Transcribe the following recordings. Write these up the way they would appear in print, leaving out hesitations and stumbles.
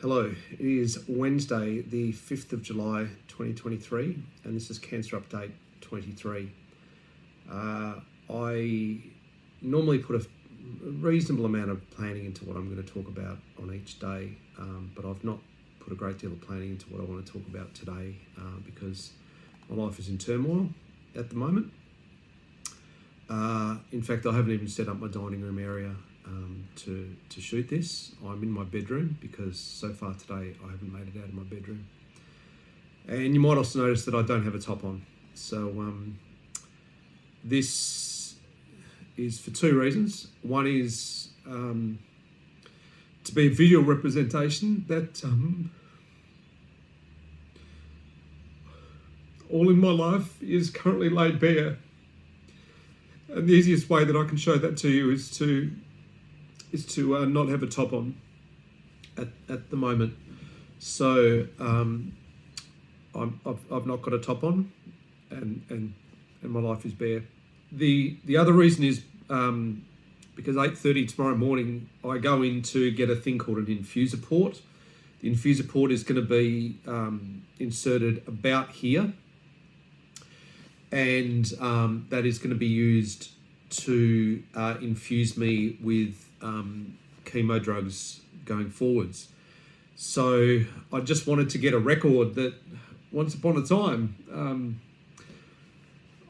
Hello, it is Wednesday the 5th of July 2023 and this is Cancer Update 23. I normally put a reasonable amount of planning into what I'm going to talk about on each day, but I've not put a great deal of planning into what I want to talk about today because my life is in turmoil at the moment. In fact, I haven't even set up my dining room area to shoot this. I'm in my bedroom because so far today I haven't made it out of my bedroom. And you might also notice that I don't have a top on. So this is for two reasons. One is to be a visual representation that all in my life is currently laid bare. And the easiest way that I can show that to you is to not have a top on at the moment. So I've not got a top on, and my life is bare. The other reason is because 8:30 tomorrow morning I go in to get a thing called an INFUSAPORT. The INFUSAPORT is going to be inserted about here, and that is going to be used to infuse me with chemo drugs going forwards. So I just wanted to get a record that once upon a time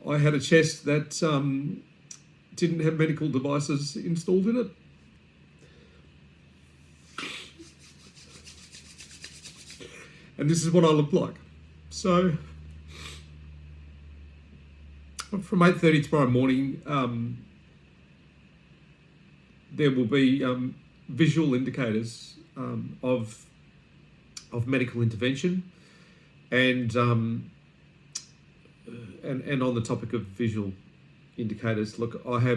I had a chest that didn't have medical devices installed in it. And this is what I look like. So from 8:30 tomorrow morning, there will be visual indicators of medical intervention, and on the topic of visual indicators, look, I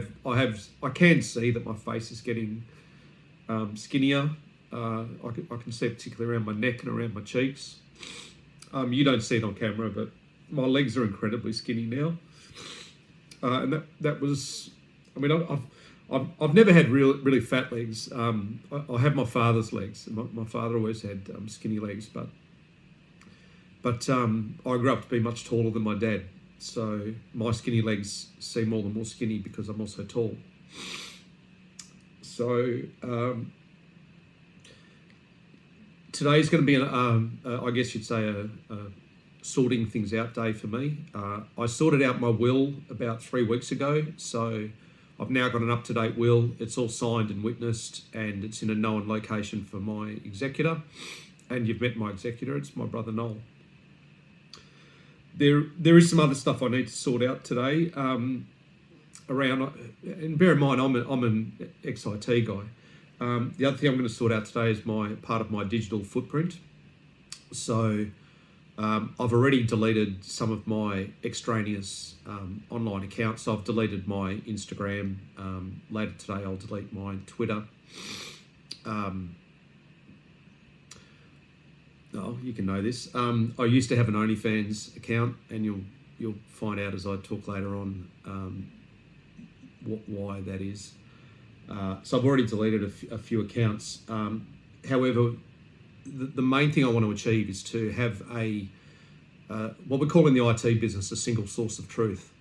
can see that my face is getting skinnier. I can see it particularly around my neck and around my cheeks. You don't see it on camera, but my legs are incredibly skinny now. And that was, I mean, I've never had really fat legs. I have my father's legs. My father always had skinny legs, but I grew up to be much taller than my dad. So my skinny legs seem all the more skinny because I'm also tall. So today's going to be, I guess you'd say, a sorting things out day for me. I sorted out my will about 3 weeks ago, so I've now got an up-to-date will. It's all signed and witnessed, and it's in a known location for my executor. And you've met my executor, it's my brother Noel. There is some other stuff I need to sort out today around, and bear in mind I'm an ex-IT guy. The other thing I'm going to sort out today is part of my digital footprint. So I've already deleted some of my extraneous online accounts. So I've deleted my Instagram. Later today, I'll delete my Twitter. You can know this. I used to have an OnlyFans account, and you'll find out as I talk later on why that is. So I've already deleted a few accounts. However, the main thing I want to achieve is to have what we call in the IT business a single source of truth.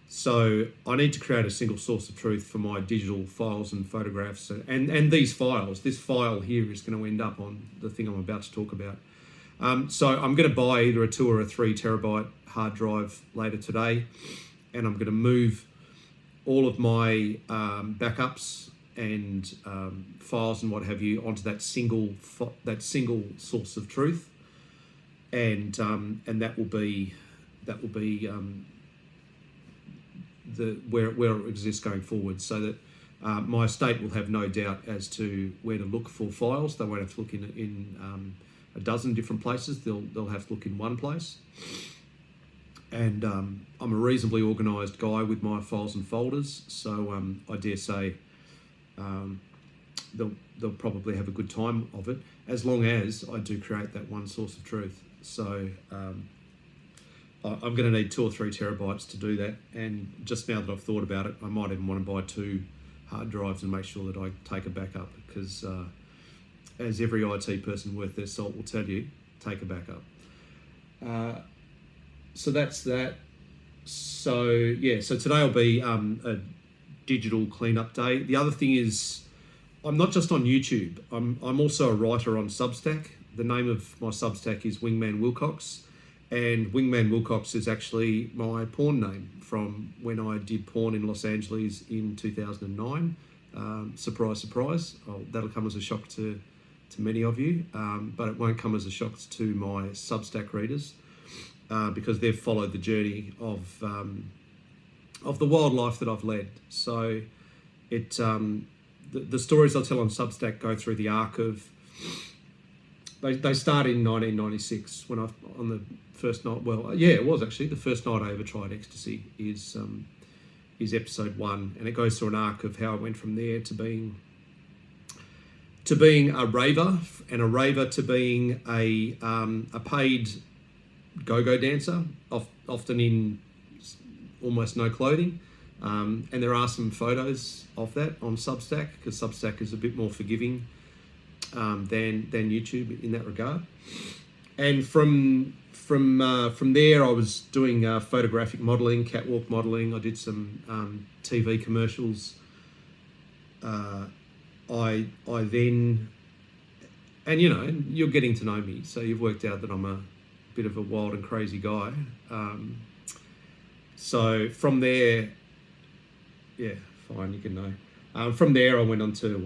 So I need to create a single source of truth for my digital files and photographs and these files. This file here is going to end up on the thing I'm about to talk about. So I'm going to buy either a 2 or a 3 terabyte hard drive later today, and I'm going to move all of my backups and files and what have you onto that single source of truth, and that will be where it exists going forward, so that my estate will have no doubt as to where to look for files. They won't have to look in a dozen different places. They'll have to look in one place. And I'm a reasonably organised guy with my files and folders, so I dare say they'll probably have a good time of it, as long as I do create that one source of truth. So I'm going to need 2 or 3 terabytes to do that, and just now that I've thought about it, I might even want to buy 2 hard drives and make sure that I take a backup, because as every IT person worth their salt will tell you, take a backup. So that's that. So yeah, so today will be a digital cleanup day. The other thing is, I'm not just on YouTube. I'm also a writer on Substack. The name of my Substack is Wingman Wilcox, and Wingman Wilcox is actually my porn name from when I did porn in Los Angeles in 2009. Surprise, surprise. Oh, that'll come as a shock to many of you, but it won't come as a shock to my Substack readers because they've followed the journey of the wildlife that I've led. So it the stories I tell on Substack go through the arc of. They start in 1996 when on the first night. Well, yeah, it was actually the first night I ever tried ecstasy. Is episode 1, and it goes through an arc of how I went from there to being a raver, and a raver to being a paid go-go dancer, often in almost no clothing. And there are some photos of that on Substack because Substack is a bit more forgiving than YouTube in that regard. And from there, I was doing photographic modelling, catwalk modelling. I did some TV commercials. I then, and you know, you're getting to know me, so you've worked out that I'm a bit of a wild and crazy guy. So from there, yeah, fine, you can know. From there, I went on to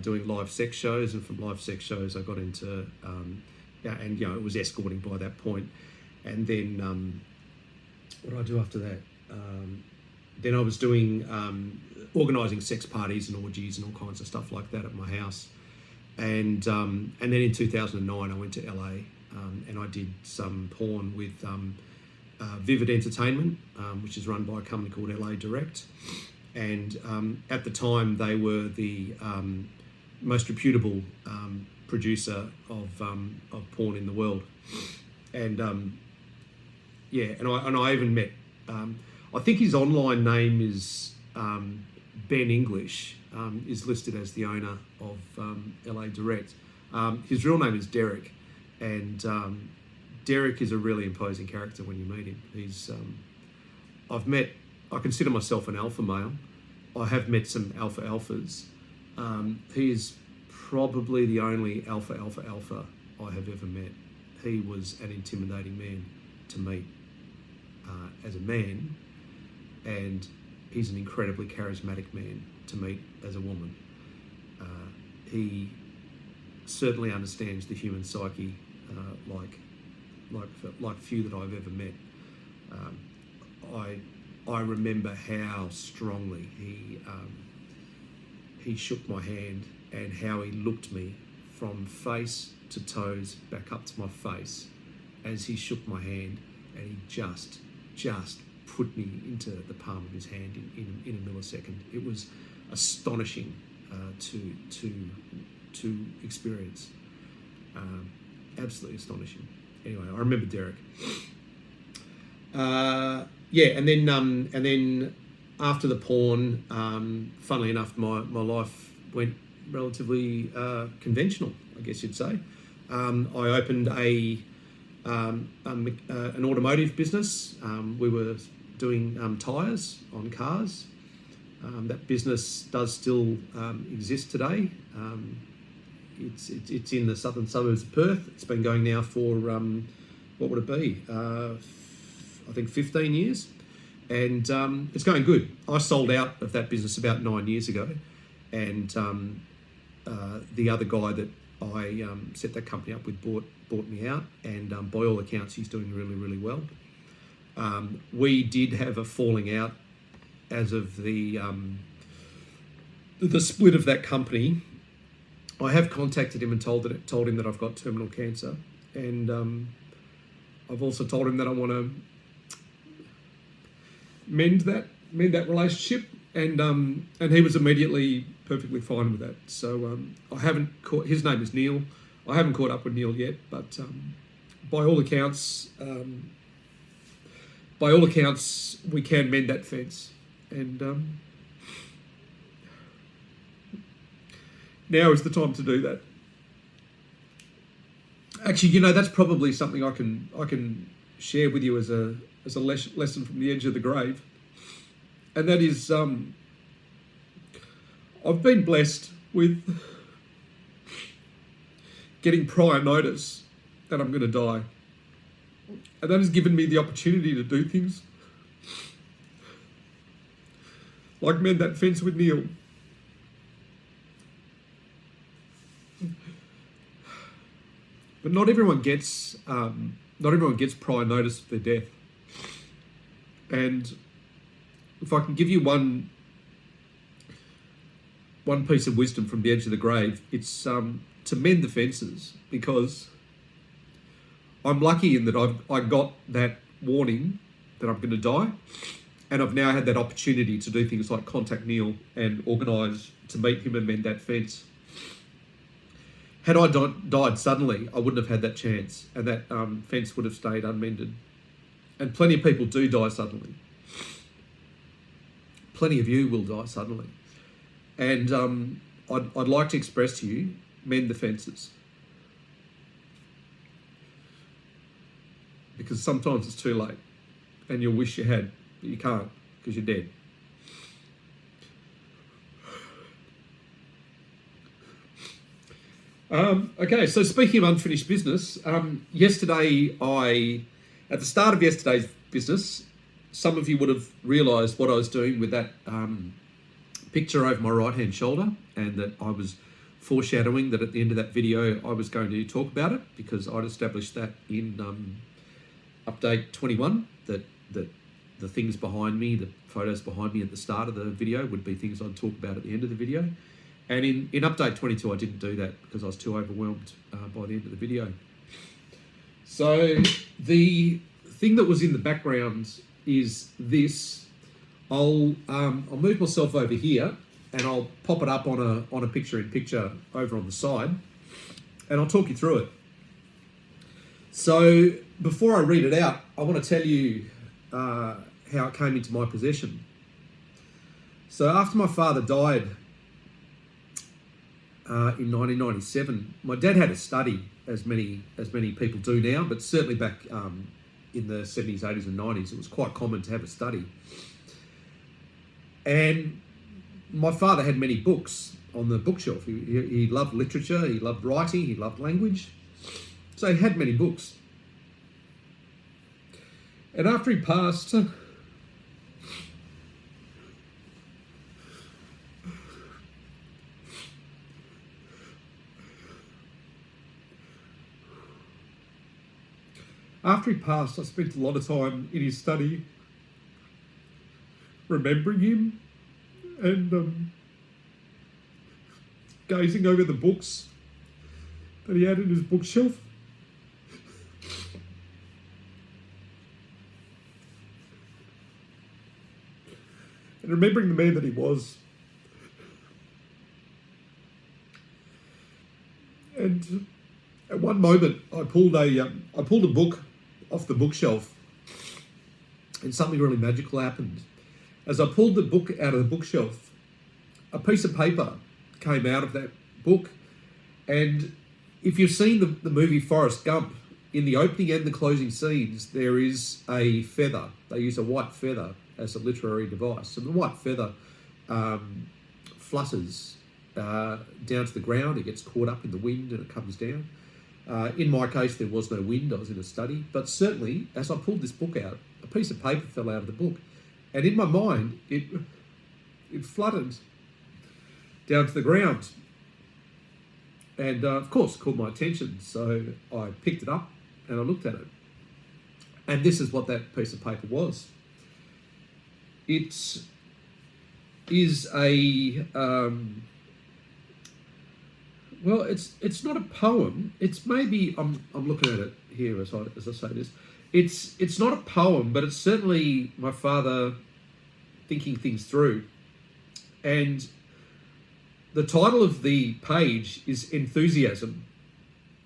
doing live sex shows, and from live sex shows, I got into, and you know, it was escorting by that point. And then, what did I do after that? Then I was doing organising sex parties and orgies and all kinds of stuff like that at my house. And then in 2009, I went to LA and I did some porn with Vivid Entertainment, which is run by a company called LA Direct. And at the time, they were the most reputable producer of porn in the world. And yeah, and I even met. I think his online name is Ben English. Is listed as the owner of LA Direct. His real name is Derek, and Derek is a really imposing character when you meet him. He's I consider myself an alpha male. I have met some alphas. He is probably the only alpha I have ever met. He was an intimidating man to meet as a man, and he's an incredibly charismatic man to meet as a woman. He certainly understands the human psyche like few that I've ever met. I remember how strongly he shook my hand and how he looked me from face to toes back up to my face as he shook my hand, and he just put me into the palm of his hand in a millisecond. It was astonishing to experience. Absolutely astonishing. Anyway, I remember Derek. Yeah, and then after the porn, funnily enough, my life went relatively conventional, I guess you'd say. I opened an automotive business. We were doing tyres on cars. That business does still exist today. It's in the southern suburbs of Perth. It's been going now for what would it be? I think 15 years, and it's going good. I sold out of that business about 9 years ago, and the other guy that I set that company up with bought me out, and by all accounts, he's doing really, really well. We did have a falling out as of the split of that company. I have contacted him and told him that I've got terminal cancer, and I've also told him that I want to mend that relationship, and he was immediately perfectly fine with that. So I haven't caught. His name is Neil. I haven't caught up with Neil yet, but by all accounts, we can mend that fence, and now is the time to do that. Actually, you know, that's probably something I can share with you as a lesson from the edge of the grave, and that is I've been blessed with getting prior notice that I'm going to die, and that has given me the opportunity to do things like mend that fence with Neil. But not everyone gets prior notice of their death. And if I can give you one piece of wisdom from the edge of the grave, it's to mend the fences, because I'm lucky in that I got that warning that I'm going to die, and I've now had that opportunity to do things like contact Neil and organise to meet him and mend that fence. Had I died suddenly, I wouldn't have had that chance, and that fence would have stayed unmended. And plenty of people do die suddenly. Plenty of you will die suddenly. And I'd like to express to you, mend the fences. Because sometimes it's too late, and you'll wish you had, but you can't, because you're dead. Okay, so speaking of unfinished business, yesterday at the start of yesterday's business, some of you would have realised what I was doing with that picture over my right-hand shoulder, and that I was foreshadowing that at the end of that video I was going to talk about it, because I'd established that in update 21, that the things behind me, the photos behind me at the start of the video would be things I'd talk about at the end of the video. And in update 22, I didn't do that because I was too overwhelmed by the end of the video. So the thing that was in the background is this. I'll move myself over here, and I'll pop it up on a picture-in-picture over on the side, and I'll talk you through it. So before I read it out, I want to tell you how it came into my possession. So after my father died in 1997, my dad had a study, as many people do now, but certainly back in the 70s, 80s and 90s, it was quite common to have a study. And my father had many books on the bookshelf. He loved literature, he loved writing, he loved language. So he had many books. And after he passed, I spent a lot of time in his study remembering him and gazing over the books that he had in his bookshelf. And remembering the man that he was. And at one moment, I pulled a book off the bookshelf, and something really magical happened. As I pulled the book out of the bookshelf, a piece of paper came out of that book. And if you've seen the movie Forrest Gump, in the opening and the closing scenes, there is a feather. They use a white feather as a literary device. And the white feather flutters down to the ground. It gets caught up in the wind and it comes down. In my case, there was no wind. I was in a study. But certainly, as I pulled this book out, a piece of paper fell out of the book. And in my mind, it fluttered down to the ground. And of course, it caught my attention. So I picked it up and I looked at it. And this is what that piece of paper was. It is a... well, it's not a poem. It's maybe, I'm looking at it here as I say this. It's not a poem, but it's certainly my father thinking things through. And the title of the page is Enthusiasm.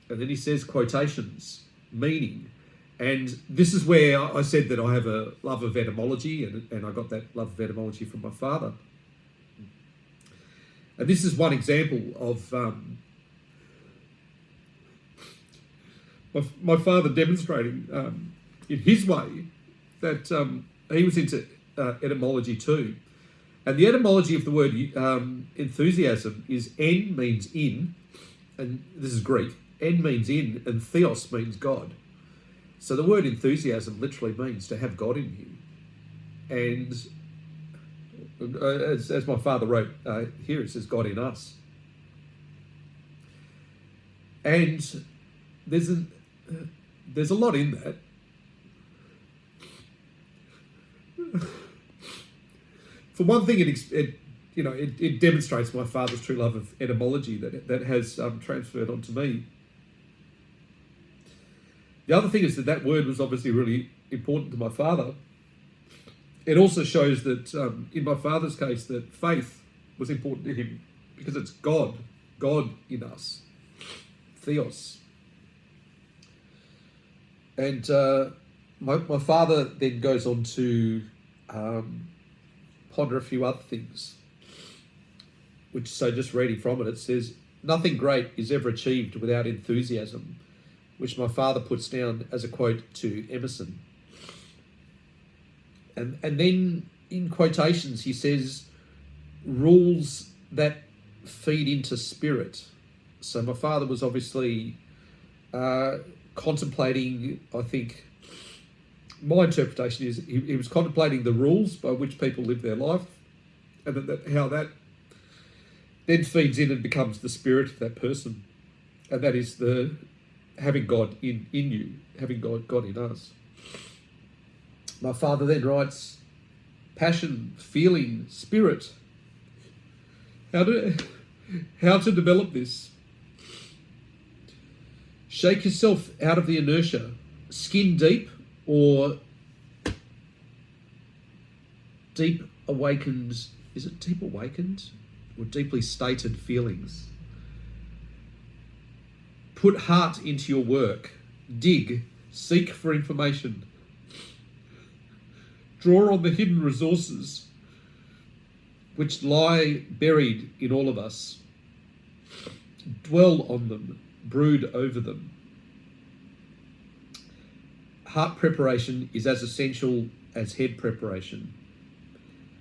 And then he says quotations, meaning. And this is where I said that I have a love of etymology, and I got that love of etymology from my father. And this is one example of my father demonstrating in his way that he was into etymology too. And the etymology of the word enthusiasm is en means in, and this is Greek. En means in, and theos means God. So the word enthusiasm literally means to have God in you. And as my father wrote here, it says God in us. And there's a lot in that. For one thing, it demonstrates my father's true love of etymology that has transferred onto me. The other thing is that word was obviously really important to my father. It also shows that in my father's case, that faith was important to him because it's God in us, theos. And my father then goes on to ponder a few other things, so just reading from it, it says, nothing great is ever achieved without enthusiasm, which my father puts down as a quote to Emerson. And then in quotations, he says, rules that feed into spirit. So my father was obviously contemplating, I think, my interpretation is he was contemplating the rules by which people live their life, and how that then feeds in and becomes the spirit of that person. And that is the having God in you, having God in us. My father then writes, passion, feeling, spirit. How to develop this? Shake yourself out of the inertia, skin deep or deep awakened, is it deep awakened or deeply stated feelings? Put heart into your work, dig, seek for information. Draw on the hidden resources which lie buried in all of us. Dwell on them, brood over them. Heart preparation is as essential as head preparation.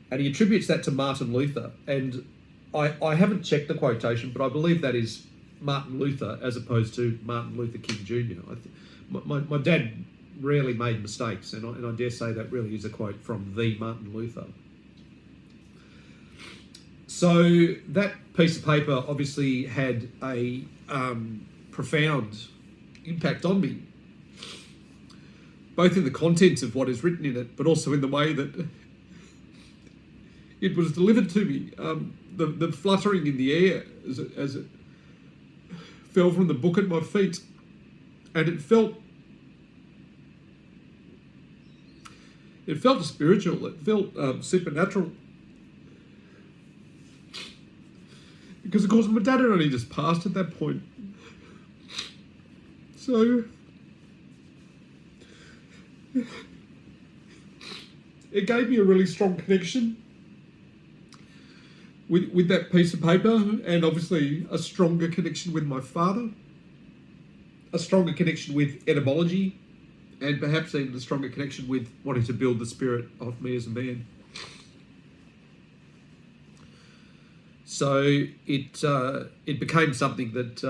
And he attributes that to Martin Luther. And I haven't checked the quotation, but I believe that is Martin Luther as opposed to Martin Luther King Jr. My dad rarely made mistakes, and I dare say that really is a quote from the Martin Luther. So that piece of paper obviously had a profound impact on me, both in the content of what is written in it, but also in the way that it was delivered to me. The fluttering in the air as it fell from the book at my feet, and it felt spiritual. It felt supernatural. Because, of course, my dad had only just passed at that point. So it gave me a really strong connection with that piece of paper, and obviously a stronger connection with my father, a stronger connection with etymology, and perhaps even a stronger connection with wanting to build the spirit of me as a man. So it became something that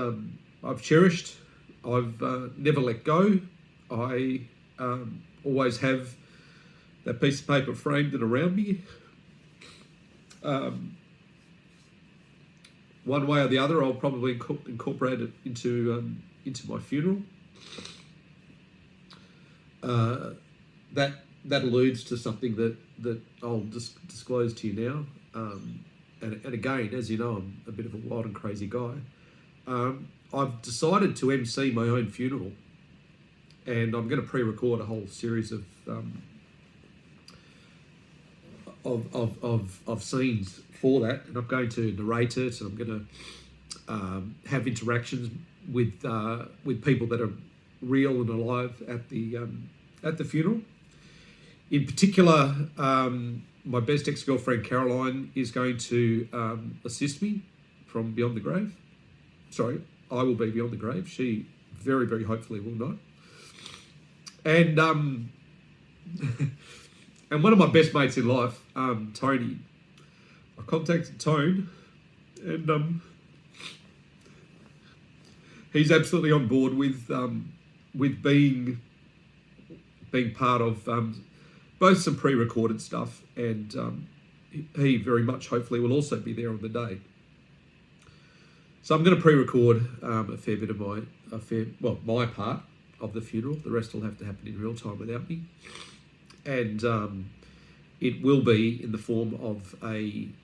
I've cherished. I've never let go. I always have that piece of paper framed and around me. One way or the other, I'll probably incorporate it into my funeral. That alludes to something that I'll disclose to you now. And again, as you know, I'm a bit of a wild and crazy guy. I've decided to MC my own funeral, and I'm going to pre-record a whole series of scenes for that, and I'm going to narrate it, and I'm going to have interactions with people that are real and alive at the funeral. In particular, my best ex-girlfriend Caroline is going to assist me from beyond the grave. Sorry, I will be beyond the grave. She very, very hopefully will not. And and one of my best mates in life, Tony, I contacted Tone, and he's absolutely on board with being part of both some pre-recorded stuff, and he very much hopefully will also be there on the day. So I'm going to pre-record a fair bit of my part of the funeral. The rest will have to happen in real time without me, and it will be in the form of an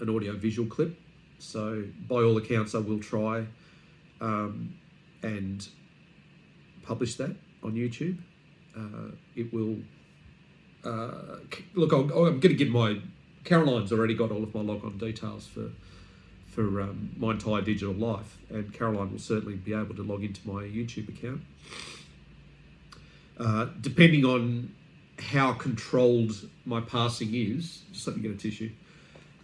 audio-visual clip. So by all accounts, I will try and publish that on YouTube. It will look. I'm going to give Caroline's already got all of my log-on details for my entire digital life, and Caroline will certainly be able to log into my YouTube account. Depending on how controlled my passing is, just let me get a tissue.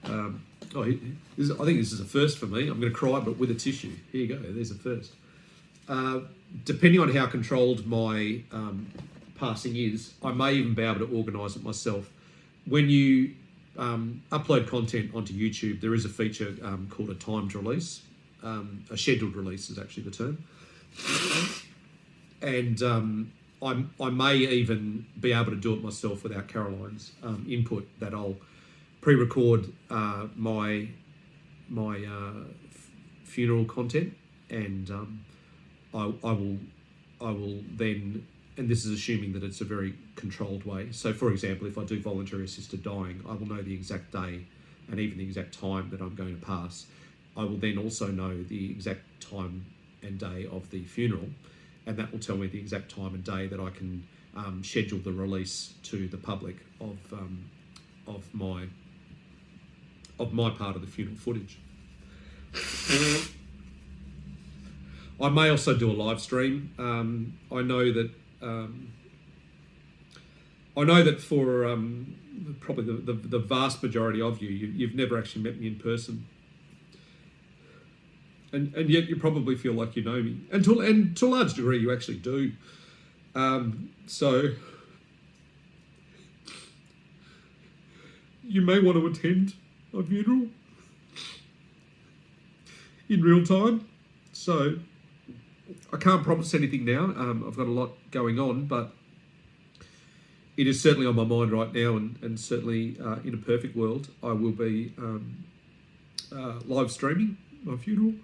I think this is a first for me. I'm going to cry, but with a tissue. Here you go. There's a first. Depending on how controlled my passing is, I may even be able to organise it myself. When you upload content onto YouTube, there is a feature called a timed release. A scheduled release is actually the term. And I may even be able to do it myself without Caroline's input, that I'll pre-record my funeral content, and I will then, and this is assuming that it's a very controlled way. So for example, if I do voluntary assisted dying, I will know the exact day and even the exact time that I'm going to pass. I will then also know the exact time and day of the funeral, and that will tell me the exact time and day that I can schedule the release to the public of my part of the funeral footage. I may also do a live stream. I know that for probably the vast majority of you've never actually met me in person, and yet you probably feel like you know me, and to a large degree you actually do. So you may want to attend my funeral in real time. So I can't promise anything now. I've got a lot going on, but it is certainly on my mind right now, and certainly in a perfect world, I will be live streaming my funeral.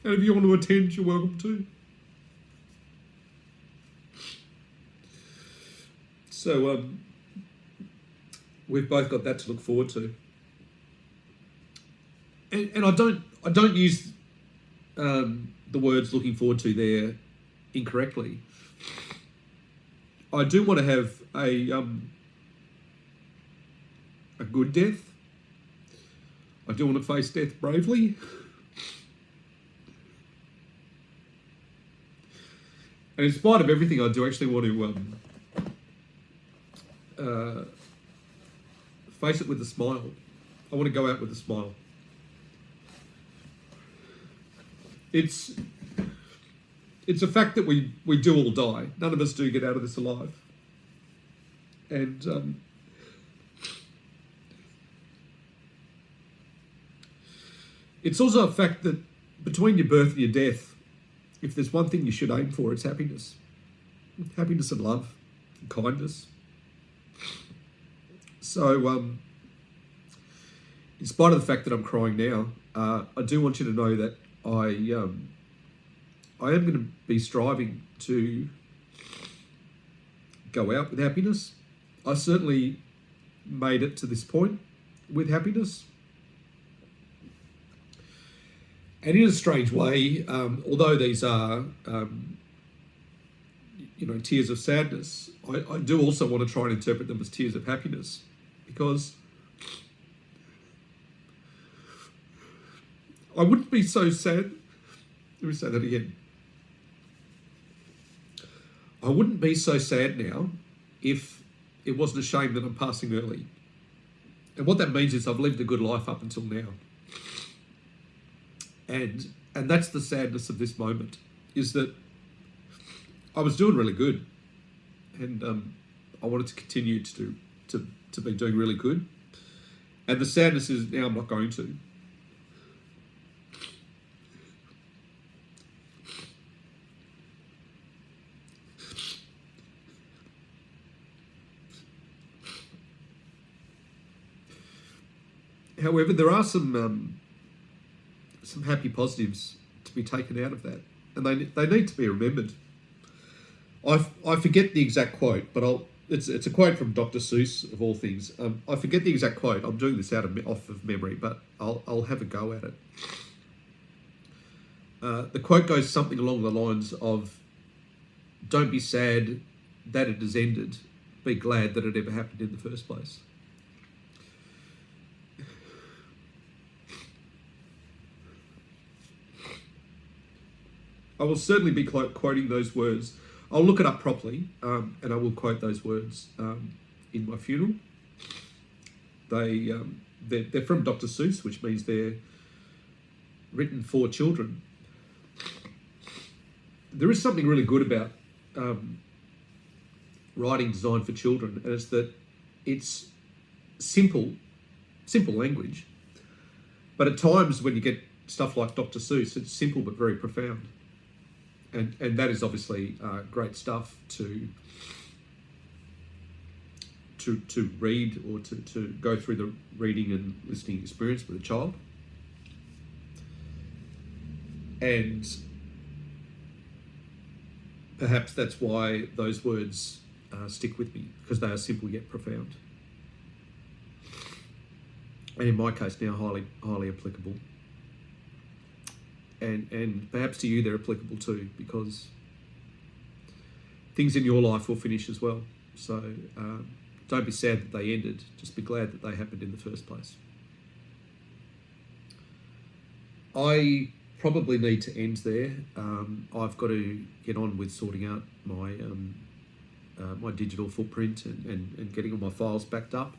And if you want to attend, you're welcome to. So we've both got that to look forward to. And I don't use the words looking forward to there incorrectly. I do want to have a good death. I do want to face death bravely. And in spite of everything, I do actually want to face it with a smile. I want to go out with a smile. It's a fact that we do all die. None of us do get out of this alive. And it's also a fact that between your birth and your death, if there's one thing you should aim for, it's happiness. Happiness and love and kindness. So, in spite of the fact that I'm crying now, I do want you to know that I am going to be striving to go out with happiness. I certainly made it to this point with happiness. And in a strange way, although these are, tears of sadness, I do also want to try and interpret them as tears of happiness, because I wouldn't be so sad. Let me say that again. I wouldn't be so sad now if it wasn't a shame that I'm passing early. And what that means is I've lived a good life up until now. And that's the sadness of this moment, is that I was doing really good, and I wanted to continue to be doing really good. And the sadness is now I'm not going to. However, there are some happy positives to be taken out of that, and they need to be remembered. I forget the exact quote, but it's a quote from Dr. Seuss of all things. I forget the exact quote. I'm doing this off of memory, but I'll have a go at it. The quote goes something along the lines of, "Don't be sad that it has ended. Be glad that it ever happened in the first place." I will certainly be quoting those words. I'll look it up properly, and I will quote those words in my funeral. They're from Dr. Seuss, which means they're written for children. There is something really good about writing designed for children, and it's that it's simple language, but at times when you get stuff like Dr. Seuss, it's simple but very profound. And that is obviously great stuff to read, or to go through the reading and listening experience with a child. And perhaps that's why those words stick with me, because they are simple yet profound. And in my case now, highly applicable. And perhaps to you they're applicable too, because things in your life will finish as well. So don't be sad that they ended, just be glad that they happened in the first place. I probably need to end there. I've got to get on with sorting out my my digital footprint and getting all my files backed up.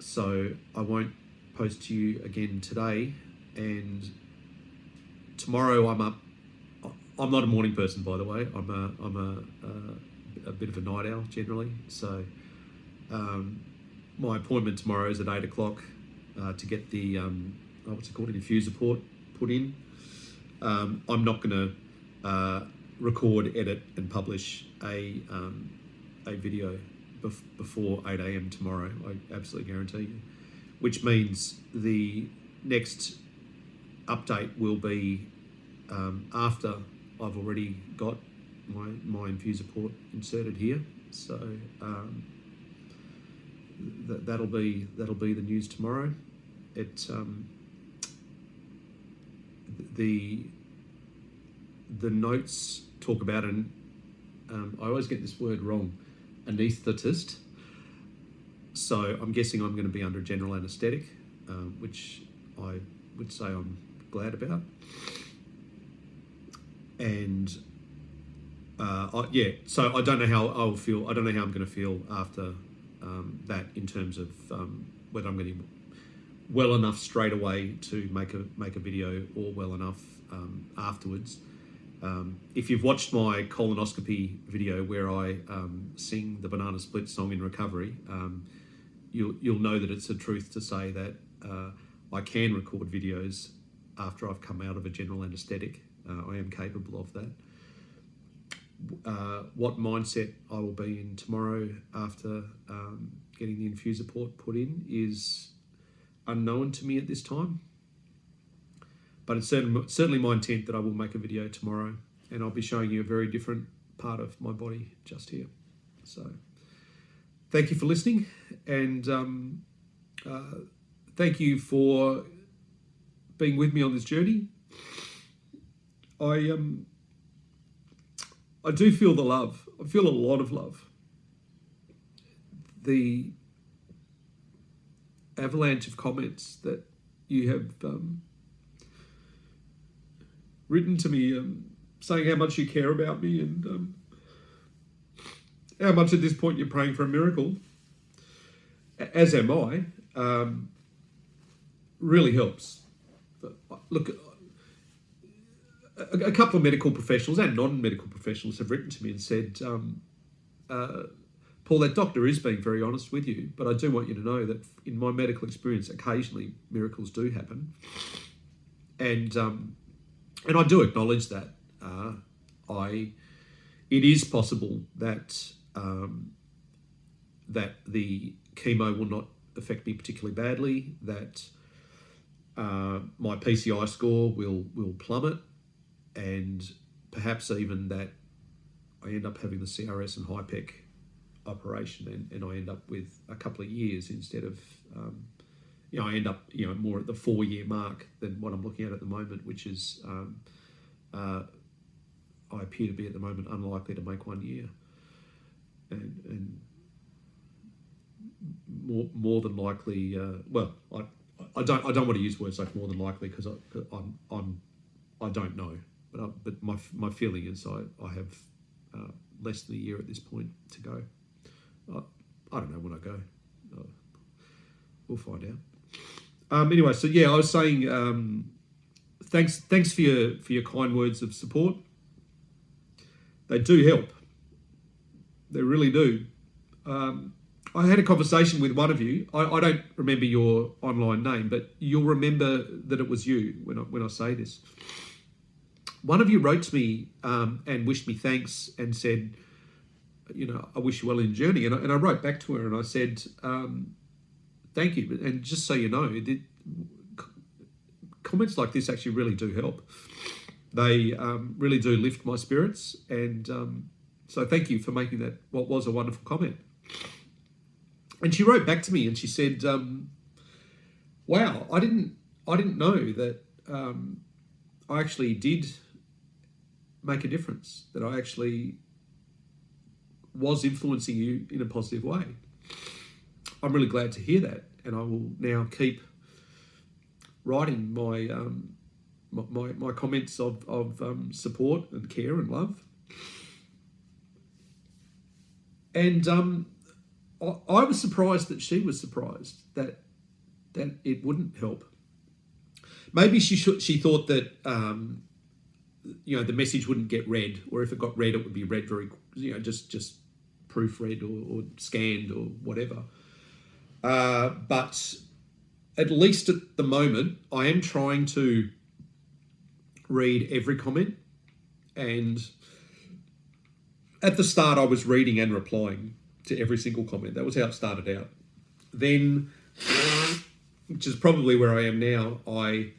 So I won't post to you again today, and tomorrow I'm up. I'm not a morning person, by the way. I'm a bit of a night owl generally. So my appointment tomorrow is at 8 o'clock to get the what's it called, an INFUSAPORT put in. I'm not going to record, edit, and publish a video before 8 a.m. tomorrow. I absolutely guarantee you. Which means the next update will be after I've already got my INFUSAPORT inserted here. So that'll be the news tomorrow. The notes talk about I always get this word wrong, anaesthetist. So I'm guessing I'm going to be under general anaesthetic, which I would say I'm glad about. And so I don't know how I'll feel. I don't know how I'm going to feel after that, in terms of whether I'm going to be well enough straight away to make a video, or well enough afterwards. If you've watched my colonoscopy video where I sing the Banana Split song in recovery, you'll know that it's a truth to say that I can record videos after I've come out of a general anaesthetic. I am capable of that. What mindset I will be in tomorrow after getting the INFUSAPORT put in is unknown to me at this time. But it's certainly my intent that I will make a video tomorrow, and I'll be showing you a very different part of my body just here. So thank you for listening, and thank you for being with me on this journey. I do feel the love. I feel a lot of love. The avalanche of comments that you have written to me, saying how much you care about me, and how much at this point you're praying for a miracle. as am I, really helps. Look, a couple of medical professionals and non-medical professionals have written to me and said, Paul, that doctor is being very honest with you, but I do want you to know that in my medical experience, occasionally miracles do happen. And I do acknowledge that. It is possible that that the chemo will not affect me particularly badly, that my PCI score will plummet, and perhaps even that I end up having the CRS and HIPEC operation, and I end up with a couple of years instead of, I end up, more at the 4-year mark than what I'm looking at the moment, which is, I appear to be at the moment unlikely to make 1 year, and more than likely. I don't want to use words like more than likely, because I don't know, but my feeling is I have less than a year at this point to go. I don't know when I go. We'll find out. Anyway, so yeah, I was saying thanks for your kind words of support. They do help. They really do. I had a conversation with one of you. I don't remember your online name, but you'll remember that it was you when I say this. One of you wrote to me and wished me thanks and said, I wish you well in your journey. And I wrote back to her and I said, thank you. And just so you know, comments like this actually really do help. They really do lift my spirits. And so thank you for making that what was a wonderful comment. And she wrote back to me and she said, wow, I didn't know that I actually did make a difference, that I actually was influencing you in a positive way. I'm really glad to hear that, and I will now keep writing my comments of support and care and love. And I was surprised that she was surprised that it wouldn't help. Maybe she thought that the message wouldn't get read, or if it got read, it would be read very just proofread or scanned or whatever. But at least at the moment, I am trying to read every comment, and at the start I was reading and replying to every single comment. That was how it started out. Then, which is probably where I am now, I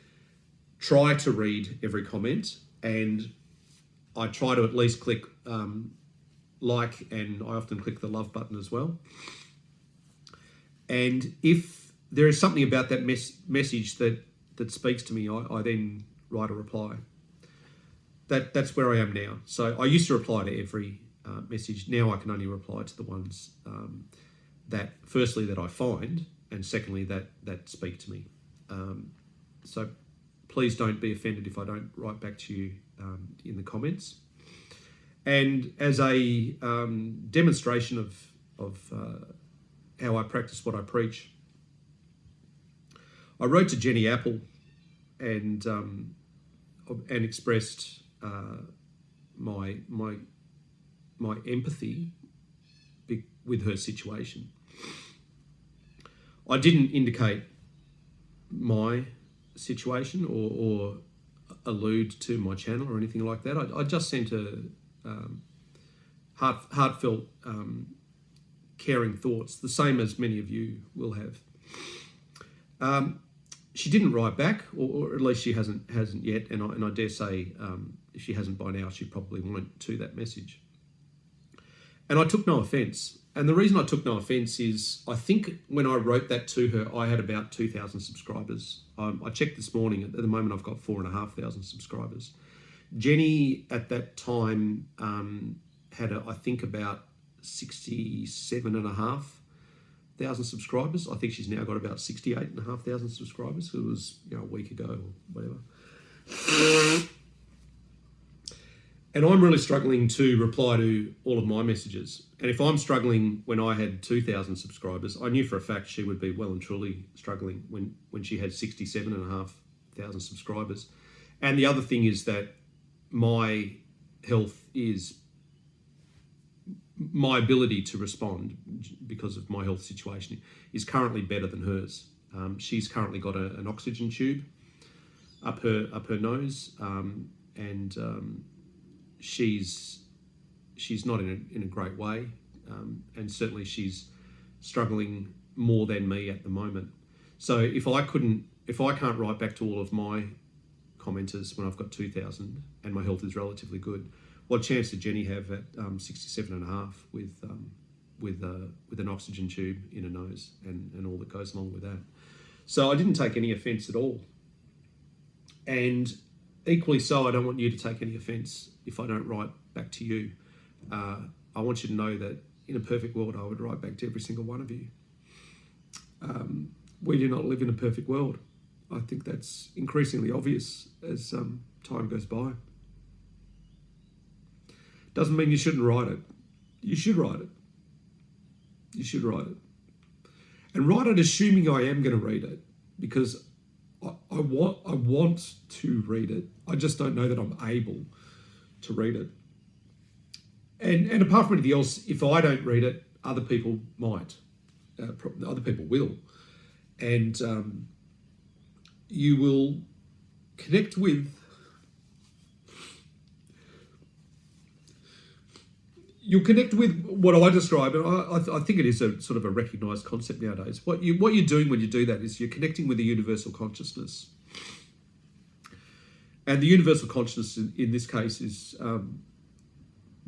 try to read every comment, and I try to at least click like, and I often click the love button as well. And if there is something about that message that speaks to me, I then write a reply. That's where I am now. So I used to reply to every message. Now I can only reply to the ones that, firstly, that I find, and secondly, that speak to me. So please don't be offended if I don't write back to you in the comments. And as a demonstration of how I practice what I preach, I wrote to Jenny Apple and expressed my empathy with her situation. I didn't indicate my situation or allude to my channel or anything like that. I just sent a heartfelt, caring thoughts, the same as many of you will have. She didn't write back, or at least she hasn't yet, and I dare say if she hasn't by now, she probably won't to that message. And I took no offence. And the reason I took no offence is I think when I wrote that to her, I had about 2,000 subscribers. I checked this morning. At the moment, I've got 4,500 subscribers. Jenny at that time had, I think, about 67,500 subscribers. I think she's now got about 68,500 subscribers. It was a week ago or whatever. And I'm really struggling to reply to all of my messages. And if I'm struggling when I had 2,000 subscribers, I knew for a fact she would be well and truly struggling when she had 67,500 subscribers. And the other thing is that my health is, my ability to respond because of my health situation is currently better than hers. She's currently got an oxygen tube up her nose, and she's not in a great way, and certainly she's struggling more than me at the moment. So if I can't write back to all of my commenters when I've got 2,000 and my health is relatively good, what chance did Jenny have at 67.5 with an oxygen tube in her nose and all that goes along with that? So I didn't take any offence at all. And equally so, I don't want you to take any offence if I don't write back to you. I want you to know that in a perfect world, I would write back to every single one of you. We do not live in a perfect world. I think that's increasingly obvious as time goes by. Doesn't mean you shouldn't write it. You should write it. You should write it. And write it assuming I am going to read it, because I want to read it. I just don't know that I'm able to read it. And apart from anything else, if I don't read it, other people might. Other people will. And you will connect with... You'll connect with what I describe, and I think it is a sort of a recognised concept nowadays. What you're doing when you do that is you're connecting with the universal consciousness. And the universal consciousness in this case is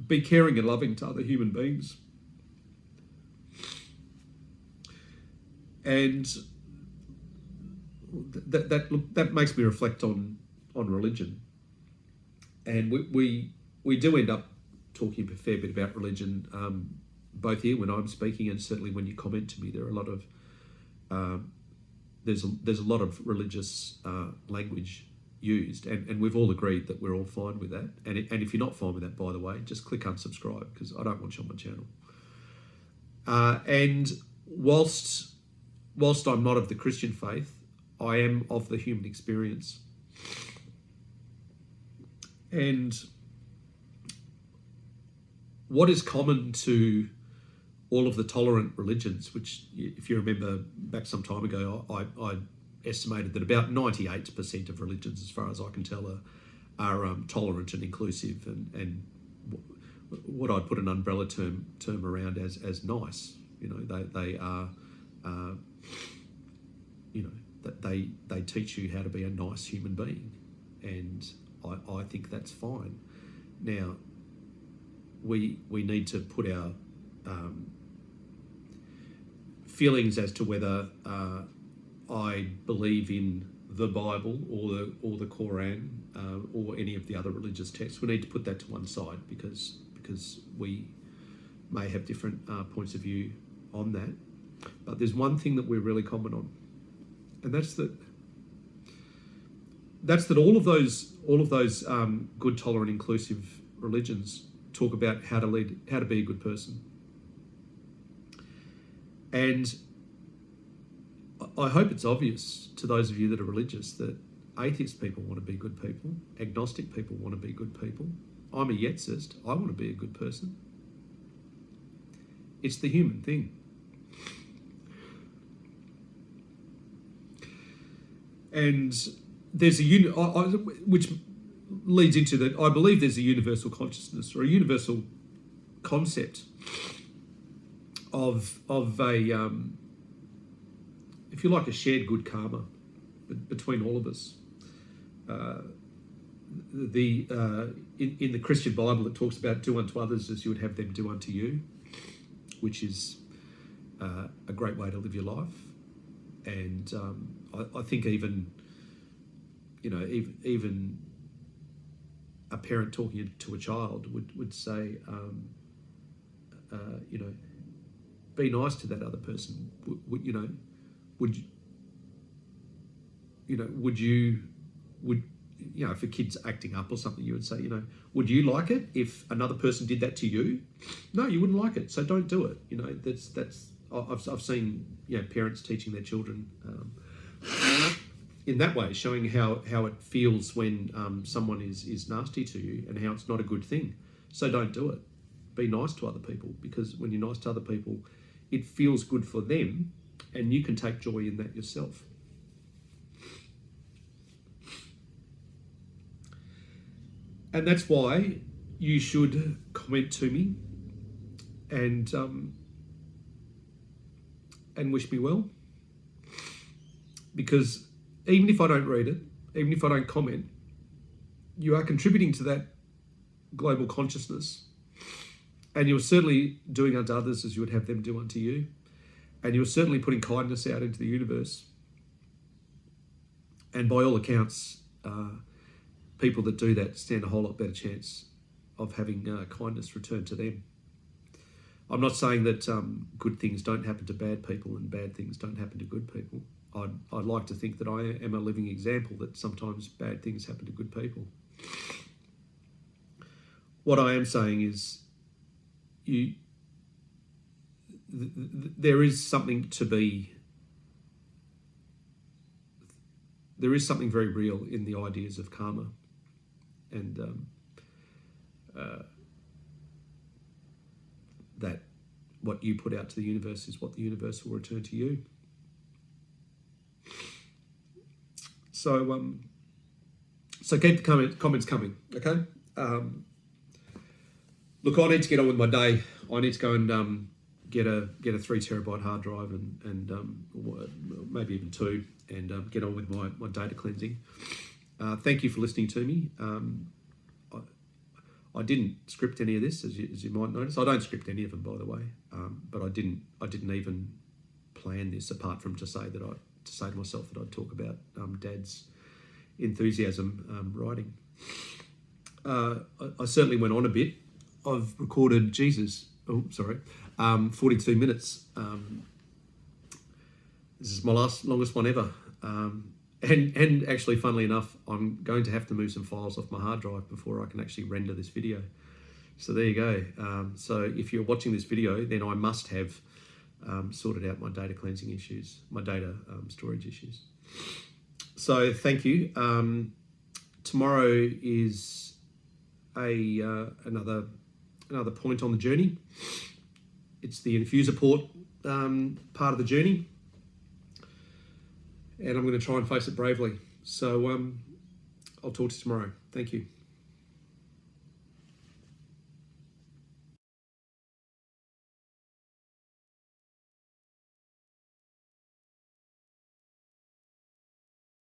be caring and loving to other human beings. And that makes me reflect on religion. And we do end up talking a fair bit about religion, both here when I'm speaking and certainly when you comment to me. There are a lot of there's a lot of religious language used, and we've all agreed that we're all fine with that. And if you're not fine with that, by the way, just click unsubscribe, because I don't want you on my channel. And whilst I'm not of the Christian faith, I am of the human experience. And what is common to all of the tolerant religions, which, if you remember back some time ago, I estimated that about 98% of religions, as far as I can tell, are tolerant and inclusive, and what I'd put an umbrella term around as nice. You know, they are, you know, that they teach you how to be a nice human being, and I think that's fine. Now, we need to put our feelings as to whether I believe in the Bible or the Quran or any of the other religious texts. We need to put that to one side because we may have different points of view on that. But there's one thing that we're really common on, and that's that all of those good, tolerant, inclusive religions talk about how to be a good person. And I hope it's obvious to those of you that are religious that atheist people want to be good people, agnostic people want to be good people. I'm a Yetzist, I want to be a good person. It's the human thing. And there's which leads into that I believe there's a universal consciousness or a universal concept of a if you like, a shared good karma between all of us. In the Christian Bible, it talks about do unto others as you would have them do unto you, which is a great way to live your life. And I think even a parent talking to a child would say, be nice to that other person. if a kid's acting up or something, you would say, would you like it if another person did that to you? No, you wouldn't like it, so don't do it. I've seen parents teaching their children in that way, showing how it feels when someone is nasty to you and how it's not a good thing. So don't do it. Be nice to other people, because when you're nice to other people, it feels good for them, and you can take joy in that yourself. And that's why you should comment to me and wish me well. Because even if I don't read it, even if I don't comment, you are contributing to that global consciousness. And you're certainly doing unto others as you would have them do unto you. And you're certainly putting kindness out into the universe. And by all accounts, people that do that stand a whole lot better chance of having kindness returned to them. I'm not saying that good things don't happen to bad people and bad things don't happen to good people. I'd like to think that I am a living example that sometimes bad things happen to good people. What I am saying is there is something very real in the ideas of karma. And that what you put out to the universe is what the universe will return to you. So keep the comments coming, okay? Look, I need to get on with my day. I need to go and get a 3 terabyte hard drive and maybe even 2, and get on with my data cleansing. Thank you for listening to me. I didn't script any of this, as you might notice. I don't script any of them, by the way. But I didn't even plan this, apart from to say to myself that I'd talk about Dad's enthusiasm writing. I certainly went on a bit. I've recorded 42 minutes. This is my longest one ever. And actually, funnily enough, I'm going to have to move some files off my hard drive before I can actually render this video. So there you go. So if you're watching this video, then I must have sorted out my data cleansing issues, my data storage issues. So thank you. Tomorrow is another point on the journey. It's the INFUSAPORT part of the journey. And I'm going to try and face it bravely. So I'll talk to you tomorrow. Thank you.